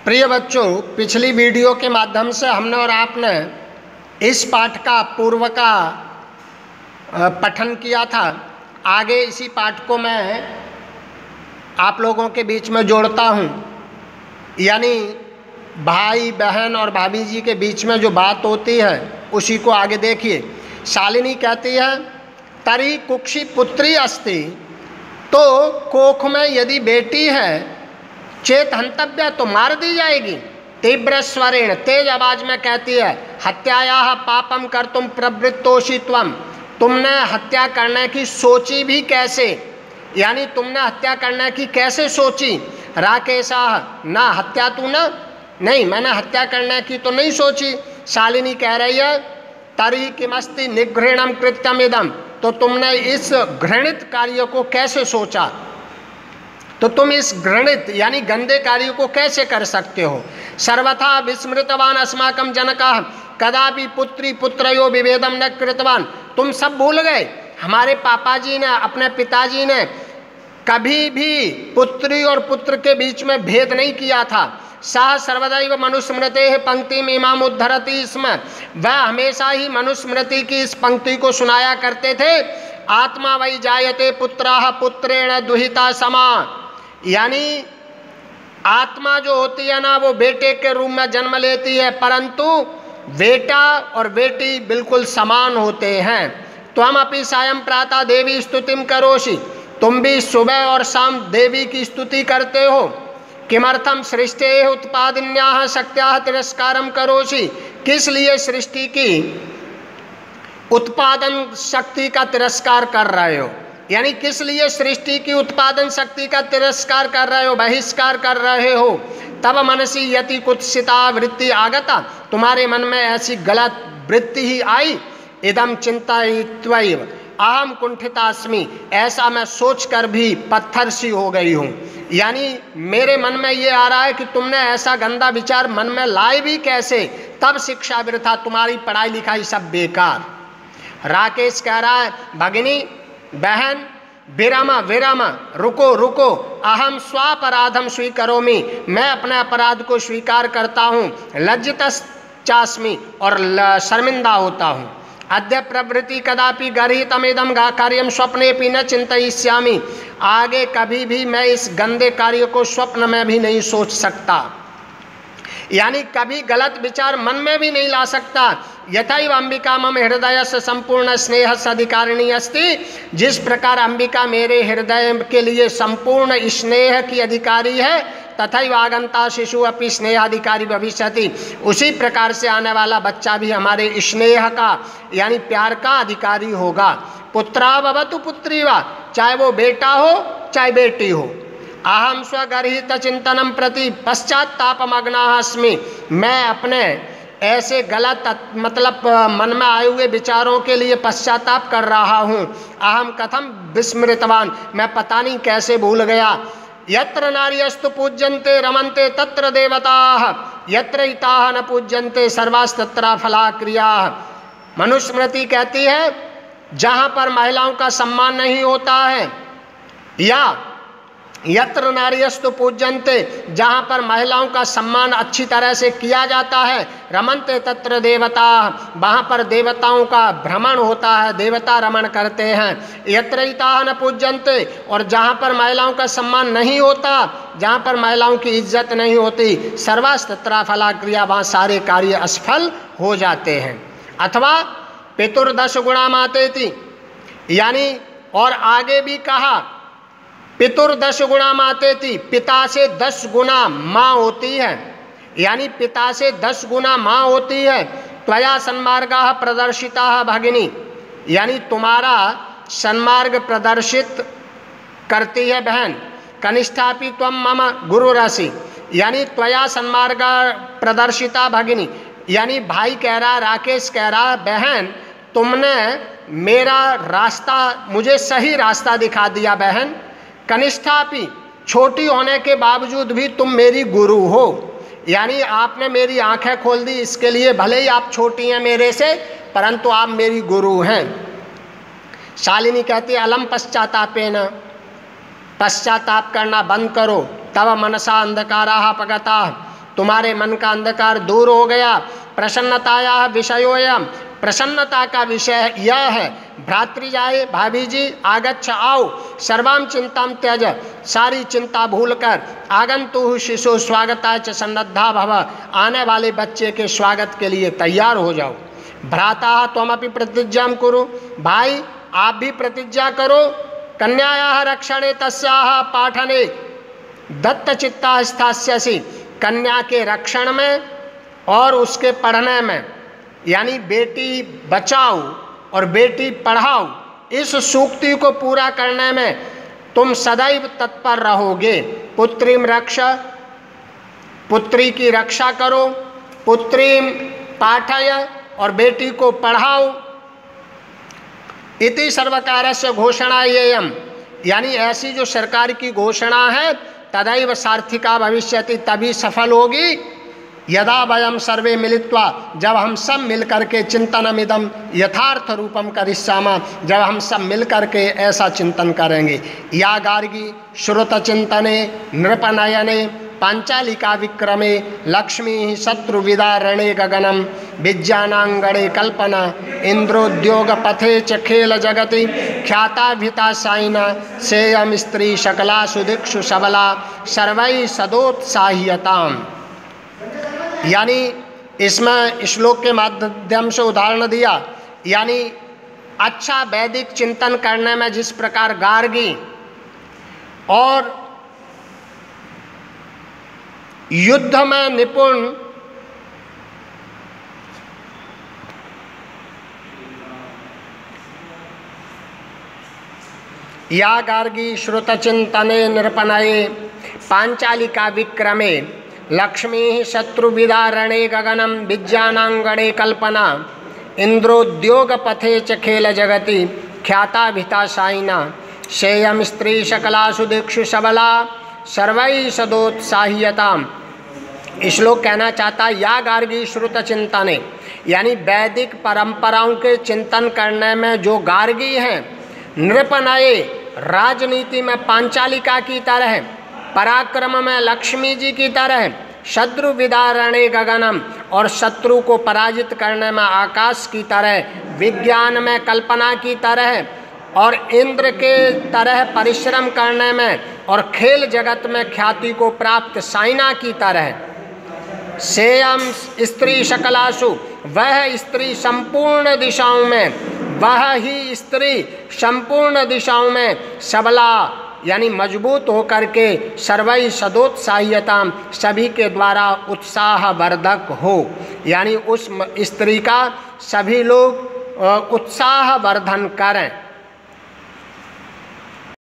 प्रिय बच्चों, पिछली वीडियो के माध्यम से हमने और आपने इस पाठ का पूर्व का पठन किया था। आगे इसी पाठ को मैं आप लोगों के बीच में जोड़ता हूँ, यानी भाई बहन और भाभी जी के बीच में जो बात होती है उसी को आगे देखिए। शालिनी कहती है, तरी कुक्षी पुत्री अस्ति, तो कोख में यदि बेटी है, चेत हंतव्य, तो मार दी जाएगी। तीव्र स्वरेण, तेज आवाज में कहती है, हत्यायाः पापम कर्तुम प्रवृत्तोषि त्वम, तुमने हत्या करने की सोची भी कैसे, यानी तुमने हत्या करने की कैसे सोची। राकेशाः, ना हत्या तू ना, नहीं मैंने हत्या करने की तो नहीं सोची। शालिनी कह रही है, तरी किमस्ति निघृणम कृत्यम इदम, तो तुमने इस घृणित कार्य को कैसे सोचा, तो तुम इस घृणित यानी गंदे कार्य को कैसे कर सकते हो। सर्वथा विस्मृतवान अस्माकं जनकः कदापि पुत्री पुत्रयो विभेदम न कृतवान, तुम सब भूल गए, हमारे पापा जी ने, अपने पिताजी ने कभी भी पुत्री और पुत्र के बीच में भेद नहीं किया था। सह सर्वदैव मनुस्मृतेः पंक्तिम् इमाम् उद्धरति स्म, वह हमेशा ही मनुस्मृति की इस पंक्ति को सुनाया करते थे। आत्मा वै जायते पुत्राः पुत्रेण दुहिता समा, यानी आत्मा जो होती है ना, वो बेटे के रूप में जन्म लेती है, परंतु बेटा और बेटी बिल्कुल समान होते हैं। त्वम अपि सायं प्रातः देवी स्तुतिम करोषि, तुम भी सुबह और शाम देवी की स्तुति करते हो। किमर्थम सृष्टेः उत्पादिन्याः शक्त्याः तिरस्कारम करोषि, किस लिए सृष्टि की उत्पादन शक्ति का तिरस्कार कर रहे हो, यानी किस लिए सृष्टि की उत्पादन शक्ति का तिरस्कार कर रहे हो, बहिष्कार कर रहे हो। तब मनसी यति कुत्सिता वृत्ति आगता, तुम्हारे मन में ऐसी गलत वृत्ति ही आई। इदम चिंतयित्वैव अहम कुंठितास्मि, ऐसा मैं सोचकर भी पत्थर सी हो गई हूँ, यानी मेरे मन में ये आ रहा है कि तुमने ऐसा गंदा विचार मन में लाए भी कैसे। तब शिक्षा वृथा, तुम्हारी पढ़ाई लिखाई सब बेकार। राकेश कह रहा है, भगिनी बहन विरम विरम, रुको रुको, अहम स्वापराधम स्वीकरोमि, मैं अपने अपराध को स्वीकार करता हूँ। लज्जितश्चास्मि, और शर्मिंदा होता हूँ। अद्य प्रवृत्ति कदापि गर्हितमिदं कार्यं स्वप्नेपि न चिंतयिष्यामि, आगे कभी भी मैं इस गंदे कार्य को स्वप्न में भी नहीं सोच सकता, यानी कभी गलत विचार मन में भी नहीं ला सकता। यथैव अंबिका मम हृदय से संपूर्ण स्नेह अधिकारिणी अस्ति, जिस प्रकार अंबिका मेरे हृदय के लिए संपूर्ण स्नेह की अधिकारी है, तथैव आगंता शिशु अपि स्नेहाधिकारी भविष्यति, उसी प्रकार से आने वाला बच्चा भी हमारे स्नेह का यानी प्यार का अधिकारी होगा। पुत्रा भवतु पुत्री वा, चाहे वो बेटा हो चाहे बेटी हो। अहम स्वगर्हित चिंतनम प्रति पश्चात्तापमग्नाः अस्मि, मैं अपने ऐसे गलत मतलब मन में आए हुए विचारों के लिए पश्चाताप कर रहा हूँ। अहम कथम विस्मृतवान, मैं पता नहीं कैसे भूल गया। यत्र नार्यस्तु पूज्यन्ते रमन्ते तत्र देवताः, यत्र हिताः न पूज्यन्ते सर्वास्तत्र फला क्रियाः। मनुस्मृति कहती है, जहाँ पर महिलाओं का सम्मान नहीं होता है, या यत्र नार्यस्तु पूज्यन्ते, जहाँ पर महिलाओं का सम्मान अच्छी तरह से किया जाता है, रमन्ते तत्र देवता, वहाँ पर देवताओं का भ्रमण होता है, देवता रमण करते हैं। यत्र हिताः न पूज्यन्ते, और जहाँ पर महिलाओं का सम्मान नहीं होता, जहाँ पर महिलाओं की इज्जत नहीं होती, सर्वास्तत्र फला क्रिया, वहाँ सारे कार्य असफल हो जाते हैं। अथवा पितुर्दश गुणा मातेति, यानी और आगे भी कहा, पितुर्दश गुणा मातेति, पिता से 10 गुना माँ होती है, यानी पिता से 10 गुना माँ होती है। त्वया सन्मार्गाः प्रदर्शिताः भगिनी, यानी तुम्हारा सन्मार्ग प्रदर्शित करती है बहन। कनिष्ठापि त्वं मम गुरुरसि, यानी त्वया सन्मार्ग प्रदर्शिता भगिनी, यानी भाई कह रहा, राकेश कह रहा, बहन तुमने मेरा रास्ता, मुझे सही रास्ता दिखा दिया बहन। कनिष्ठापि, छोटी होने के बावजूद भी तुम मेरी गुरु हो, यानी आपने मेरी आंखें खोल दी, इसके लिए भले ही आप छोटी हैं मेरे से, परंतु आप मेरी गुरु हैं। शालिनी कहती है, अलम पश्चातापेन, पश्चाताप करना बंद करो। तव मनसा अंधकाराः पगताः, तुम्हारे मन का अंधकार दूर हो गया। प्रसन्नताया विषयोयम, प्रसन्नता का विषय यह है। भ्रातृजाए, भाभी जी, आगच्छ आओ, सर्वाम चिंताम त्यज, सारी चिंता भूलकर, आगंतु शिशु स्वागताय च सन्नद्धा भव, आने वाले बच्चे के स्वागत के लिए तैयार हो जाओ। भ्राता त्वमपि प्रतिज्ञां कुरु, भाई आप भी प्रतिज्ञा करो। कन्यायाः रक्षणे तस्याः पाठने दत्तचित्ता स्थास्यसि, कन्या के रक्षण में और उसके पढ़ने में, यानी बेटी बचाओ और बेटी पढ़ाओ, इस सूक्ति को पूरा करने में तुम सदैव तत्पर रहोगे। पुत्रीम रक्ष, पुत्री की रक्षा करो, पुत्रीम पाठय, और बेटी को पढ़ाओ। इति सर्वकारस्य घोषणा येयम, यानी ऐसी जो सरकार की घोषणा है, तदैव सार्थिका भविष्यति, तभी सफल होगी। यदा वयम सर्वे मिलित्वा, जब हम सब मिलकर के चिंतनमिदम यथार्थ रूपम करिष्यामः, जब हम सब मिलकर के ऐसा चिंतन करेंगे। या गार्गी श्रुत चिंतने नृपनयने पांचालिका विक्रमे लक्ष्मी शत्रु विदारणे गगनम विज्ञानांगणे कल्पना इंद्रोद्योग पथे च खेल जगति ख्याता भिता साइना सेयम स्त्री शकला सुदिक्षु सबला सर्वै सदोत्साह्यताम। यानी इसमें श्लोक के माध्यम से उदाहरण दिया, यानी अच्छा वैदिक चिंतन करने में जिस प्रकार गार्गी और युद्ध में निपुण या गार्गी श्रुत चिंतने निरपनये पांचालिका विक्रमे लक्ष्मी शत्रु विदारणे गगनम विज्ञानांगणे कल्पना इंद्रोद्योग पथे च खेल जगति ख्याता भिता साइना शेयम स्त्री शकला सुदिक्षु सबला सर्वै सदोत्साह्यताम। श्लोक कहना चाहता है या गार्गी श्रुत चिंतने, यानी वैदिक परंपराओं के चिंतन करने में जो गार्गी हैं, नृपनये राजनीति में पांचालिका की तरह, पराक्रम में लक्ष्मी जी की तरह, शत्रु विदारणे गगनम और शत्रु को पराजित करने में आकाश की तरह, विज्ञान में कल्पना की तरह और इंद्र के तरह परिश्रम करने में और खेल जगत में ख्याति को प्राप्त साइना की तरह। सेयम स्त्री शकलासु, वह स्त्री संपूर्ण दिशाओं में, वह ही स्त्री संपूर्ण दिशाओं में सबला यानी मजबूत होकर के सर्वै सदोत्साह्यताम, सभी के द्वारा उत्साहवर्धक हो, यानी उस स्त्री का सभी लोग उत्साहवर्धन करें।